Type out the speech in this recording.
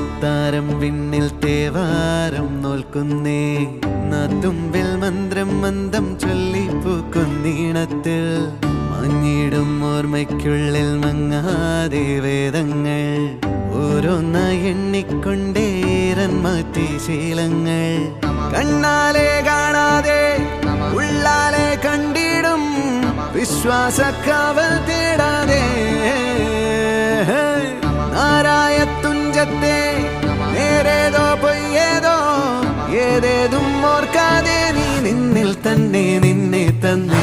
അത്താരം വിണ്ണിൽ തേവാരം നോൽക്കുന്നേ നാത്തുമ്പിൽ മന്ത്രം മന്ദം ചൊല്ലിപ്പൂക്കുന്നീണത്തിൽ മഞ്ഞിടും ഓർമ്മയ്ക്കുള്ളിൽ മങ്ങാതെ വേദങ്ങൾ ഓരോന്നായി എണ്ണിക്കൊണ്ടേരൻ മാറ്റി ശീലങ്ങൾ കണ്ണാലെ കാണാതെ ഉള്ളാലെ കണ്ടിടും വിശ്വാസക്കാവൽ തേടാതെ നാരായ തുഞ്ചത്തെ നേരേതോ പൊയ്യേതോ ഏതേതും ഓർക്കാതെ നീ നിന്നിൽ തന്നെ നിന്നെ തന്നെ